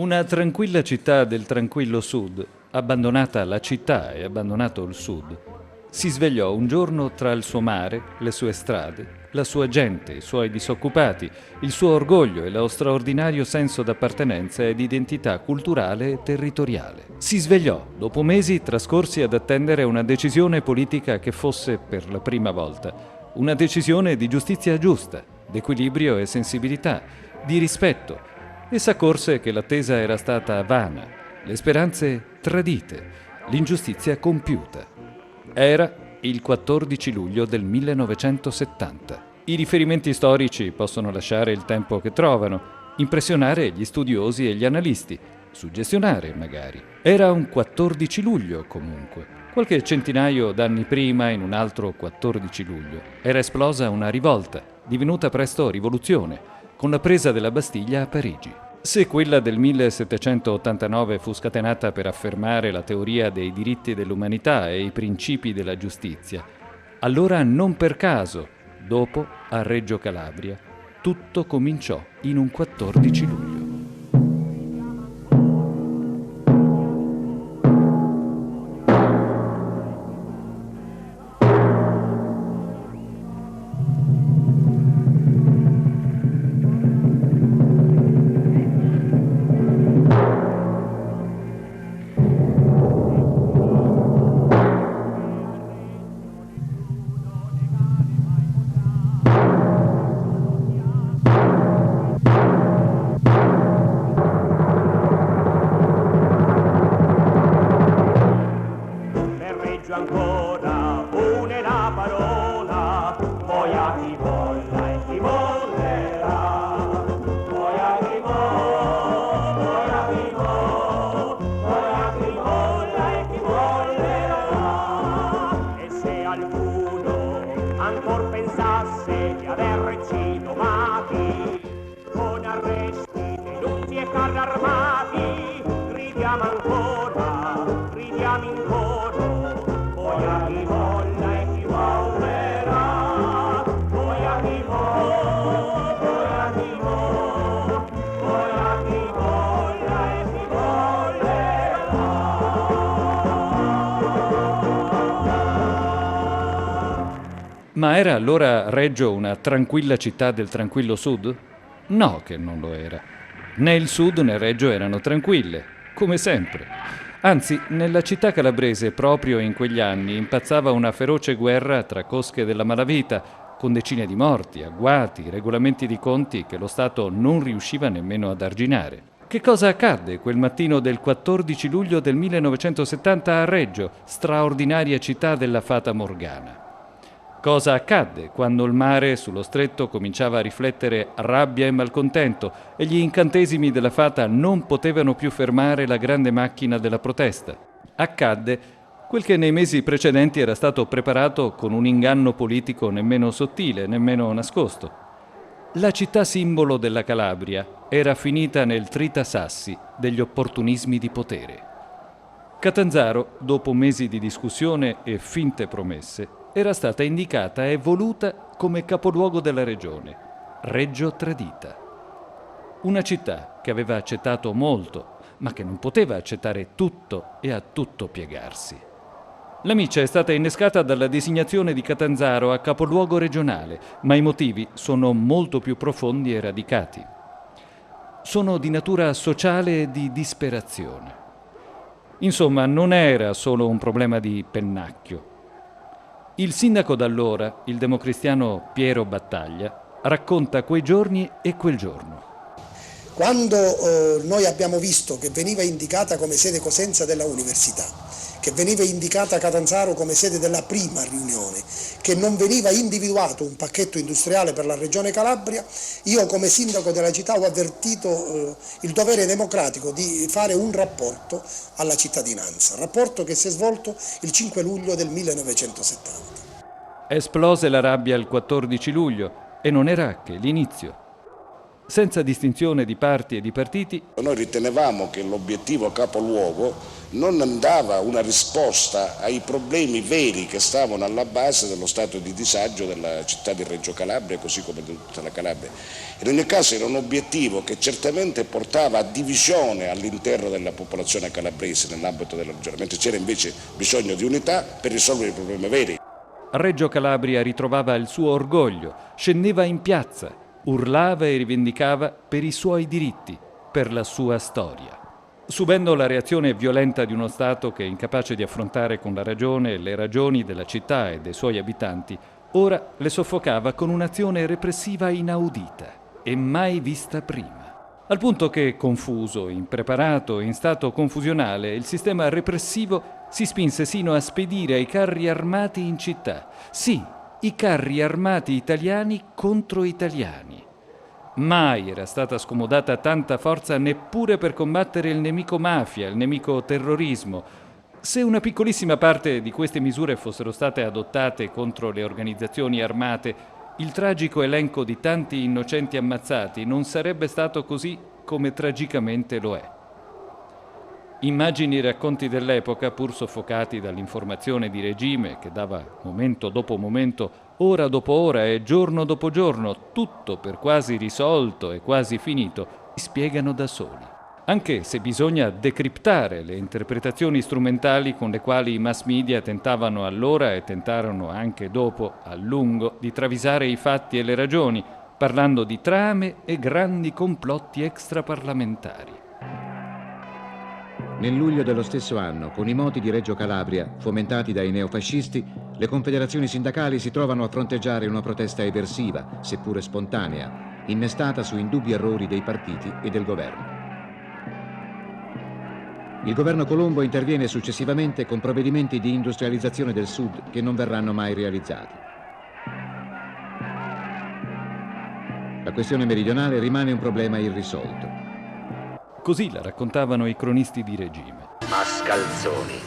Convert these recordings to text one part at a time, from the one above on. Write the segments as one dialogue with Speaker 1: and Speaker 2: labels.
Speaker 1: Una tranquilla città del tranquillo sud, abbandonata la città e abbandonato il sud, si svegliò un giorno tra il suo mare, le sue strade, la sua gente, i suoi disoccupati, il suo orgoglio e lo straordinario senso d'appartenenza ed identità culturale e territoriale. Si svegliò dopo mesi trascorsi ad attendere una decisione politica che fosse, per la prima volta, una decisione di giustizia giusta, d'equilibrio e sensibilità, di rispetto, e s'accorse che l'attesa era stata vana, le speranze tradite, l'ingiustizia compiuta. Era il 14 luglio del 1970. I riferimenti storici possono lasciare il tempo che trovano, impressionare gli studiosi e gli analisti, suggestionare magari. Era un 14 luglio comunque. Qualche centinaio d'anni prima, in un altro 14 luglio, era esplosa una rivolta, divenuta presto rivoluzione, con la presa della Bastiglia a Parigi. Se quella del 1789 fu scatenata per affermare la teoria dei diritti dell'umanità e i principi della giustizia, allora non per caso, dopo, a Reggio Calabria, tutto cominciò in un 14 luglio.
Speaker 2: Ancora une la parola, poi a chi volla e chi vollerà, poi a chi volla, poi a chi volla, poi a chi volla e chi vollerà. E se qualcuno ancor pensasse di averci domati, con arresti, denunzi e carri armati, gridiamo ancora, gridiamo in coro. Poi a chi volla e chi vollerà, poi a chi volla, poi a chi volla, poi a chi volla e chi vollerà.
Speaker 1: Ma era allora Reggio una tranquilla città del tranquillo sud? No, che non lo era. Né il sud né Reggio erano tranquille, come sempre. Anzi, nella città calabrese, proprio in quegli anni, impazzava una feroce guerra tra cosche della malavita, con decine di morti, agguati, regolamenti di conti che lo Stato non riusciva nemmeno ad arginare. Che cosa accadde quel mattino del 14 luglio del 1970 a Reggio, straordinaria città della Fata Morgana? Cosa accadde quando il mare sullo stretto cominciava a riflettere rabbia e malcontento e gli incantesimi della fata non potevano più fermare la grande macchina della protesta? Accadde quel che nei mesi precedenti era stato preparato con un inganno politico nemmeno sottile, nemmeno nascosto. La città simbolo della Calabria era finita nel tritasassi degli opportunismi di potere. Catanzaro, dopo mesi di discussione e finte promesse, era stata indicata e voluta come capoluogo della regione, Reggio Tradita. Una città che aveva accettato molto, ma che non poteva accettare tutto e a tutto piegarsi. La miccia è stata innescata dalla designazione di Catanzaro a capoluogo regionale, ma i motivi sono molto più profondi e radicati. Sono di natura sociale e di disperazione. Insomma, non era solo un problema di pennacchio. Il sindaco d'allora, il democristiano Piero Battaglia, racconta quei giorni e quel giorno.
Speaker 3: Quando noi abbiamo visto che veniva indicata come sede Cosenza della università, che veniva indicata Catanzaro come sede della prima riunione, che non veniva individuato un pacchetto industriale per la regione Calabria, io come sindaco della città ho avvertito il dovere democratico di fare un rapporto alla cittadinanza, rapporto che si è svolto il 5 luglio del 1970.
Speaker 1: Esplose la rabbia il 14 luglio e non era che l'inizio. senza distinzione di parti e di partiti.
Speaker 4: Noi ritenevamo che l'obiettivo capoluogo non dava una risposta ai problemi veri che stavano alla base dello stato di disagio della città di Reggio Calabria, così come di tutta la Calabria. In ogni caso era un obiettivo che certamente portava a divisione all'interno della popolazione calabrese nell'ambito della regione, mentre c'era invece bisogno di unità per risolvere i problemi veri.
Speaker 1: Reggio Calabria ritrovava il suo orgoglio, scendeva in piazza, urlava e rivendicava per i suoi diritti, per la sua storia. Subendo la reazione violenta di uno Stato che è incapace di affrontare con la ragione le ragioni della città e dei suoi abitanti, ora le soffocava con un'azione repressiva inaudita e mai vista prima. Al punto che, confuso, impreparato, in stato confusionale, il sistema repressivo si spinse sino a spedire i carri armati in città. Sì, i carri armati italiani contro italiani. Mai era stata scomodata tanta forza neppure per combattere il nemico mafia, il nemico terrorismo. Se una piccolissima parte di queste misure fossero state adottate contro le organizzazioni armate, il tragico elenco di tanti innocenti ammazzati non sarebbe stato così come tragicamente lo è. Immagini e racconti dell'epoca, pur soffocati dall'informazione di regime che dava momento dopo momento, ora dopo ora e giorno dopo giorno, tutto per quasi risolto e quasi finito, si spiegano da soli. Anche se bisogna decriptare le interpretazioni strumentali con le quali i mass media tentavano allora e tentarono anche dopo, a lungo, di travisare i fatti e le ragioni, parlando di trame e grandi complotti extraparlamentari.
Speaker 5: Nel luglio dello stesso anno, con i moti di Reggio Calabria, fomentati dai neofascisti, le confederazioni sindacali si trovano a fronteggiare una protesta eversiva, seppure spontanea, innestata su indubbi errori dei partiti e del governo. Il governo Colombo interviene successivamente con provvedimenti di industrializzazione del Sud che non verranno mai realizzati. La questione meridionale rimane un problema irrisolto.
Speaker 1: Così la raccontavano i cronisti di regime.
Speaker 6: Mascalzoni.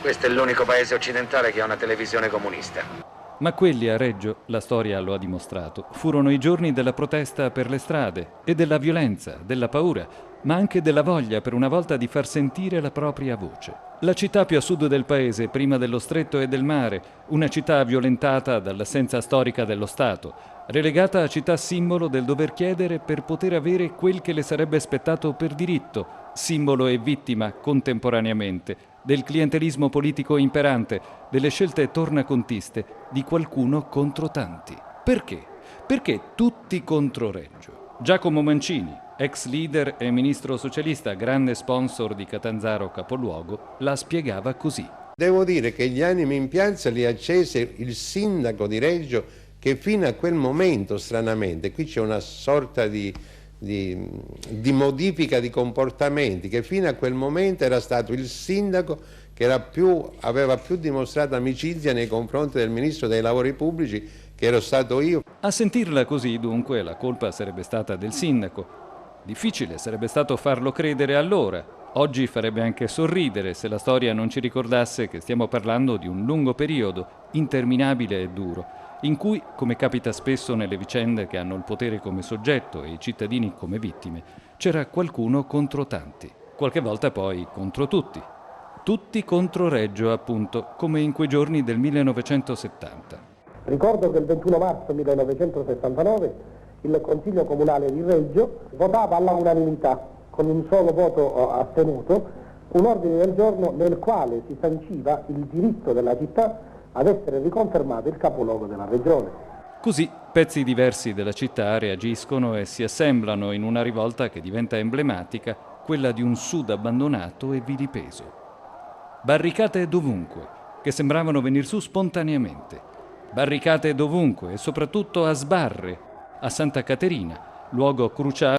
Speaker 6: Questo è l'unico paese occidentale che ha una televisione comunista.
Speaker 1: Ma quelli a Reggio, la storia lo ha dimostrato, furono i giorni della protesta per le strade e della violenza, della paura, ma anche della voglia per una volta di far sentire la propria voce. La città più a sud del paese, prima dello stretto e del mare, una città violentata dall'assenza storica dello Stato, relegata a città simbolo del dover chiedere per poter avere quel che le sarebbe spettato per diritto, simbolo e vittima contemporaneamente del clientelismo politico imperante, delle scelte tornacontiste di qualcuno contro tanti. Perché? Perché tutti contro Reggio. Giacomo Mancini, ex leader e ministro socialista, grande sponsor di Catanzaro capoluogo, la spiegava così.
Speaker 7: Devo dire che gli animi in piazza li accese il sindaco di Reggio, che fino a quel momento, stranamente, qui c'è una sorta di modifica di comportamenti, che fino a quel momento era stato il sindaco che aveva più dimostrato amicizia nei confronti del ministro dei lavori pubblici, che ero stato io.
Speaker 1: A sentirla così, dunque, la colpa sarebbe stata del sindaco. Difficile sarebbe stato farlo credere allora. Oggi farebbe anche sorridere se la storia non ci ricordasse che stiamo parlando di un lungo periodo, interminabile e duro, in cui, come capita spesso nelle vicende che hanno il potere come soggetto e i cittadini come vittime, c'era qualcuno contro tanti, qualche volta poi contro tutti. Tutti contro Reggio, appunto, come in quei giorni del 1970.
Speaker 8: Ricordo che il 21 marzo 1969 il Consiglio Comunale di Reggio votava all'unanimità, con un solo voto astenuto, un ordine del giorno nel quale si sanciva il diritto della città ad essere riconfermato il capoluogo della regione.
Speaker 1: Così pezzi diversi della città reagiscono e si assemblano in una rivolta che diventa emblematica, quella di un sud abbandonato e vilipeso. Barricate dovunque, che sembravano venir su spontaneamente. Barricate dovunque e soprattutto a Sbarre, a Santa Caterina, luogo cruciale